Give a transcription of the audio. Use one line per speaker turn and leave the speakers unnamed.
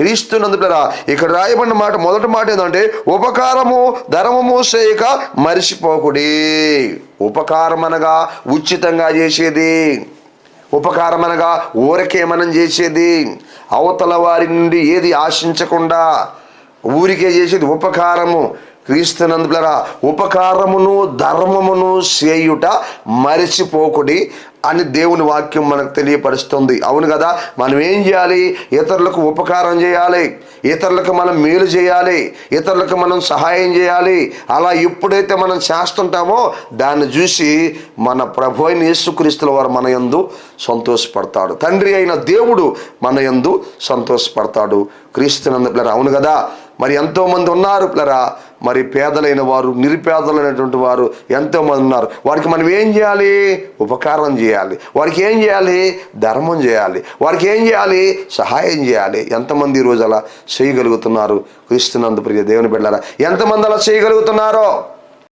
క్రీస్తునందు పిల్లరా ఇక్కడ రాయబడిన మాట మొదటి మాట ఏంటంటే ఉపకారము ధర్మము చేయక మరిచిపోకుడి. ఉపకారం అనగా ఉచితంగా చేసేది, ఉపకారం అనగా ఊరికే మనం చేసేది, అవతల వారి నుండి ఏది ఆశించకుండా ఊరికే చేసేది ఉపకారము. క్రీస్తునందు పిల్లరా ఉపకారమును ధర్మమును చేయుట మరిచిపోకుడి అని దేవుని వాక్యం మనకు తెలియపరుస్తుంది. అవును కదా, మనం ఏం చేయాలి? ఇతరులకు ఉపకారం చేయాలి, ఇతరులకు మనం మేలు చేయాలి, ఇతరులకు మనం సహాయం చేయాలి. అలా ఎప్పుడైతే మనం చేస్తుంటామో దాన్ని చూసి మన ప్రభు అయిన యేసుక్రీస్తుల వారు మన యందు సంతోషపడతాడు. తండ్రి అయిన దేవుడు మన యందు సంతోషపడతాడు. క్రీస్తునందు పిల్లరా అవును కదా. మరి ఎంతోమంది ఉన్నారు పిల్లరా, మరి పేదలైన వారు, నిరుపేదలైనటువంటి వారు ఎంతోమంది ఉన్నారు. వారికి మనం ఏం చేయాలి? ఉపకారం చేయాలి. వారికి ఏం చేయాలి? ధర్మం చేయాలి. వారికి ఏం చేయాలి? సహాయం చేయాలి. ఎంతమంది ఈరోజు అలా చేయగలుగుతున్నారు? క్రీస్తునందు ప్రియ దేవుని బిడ్డలారా ఎంతమంది అలా చేయగలుగుతున్నారో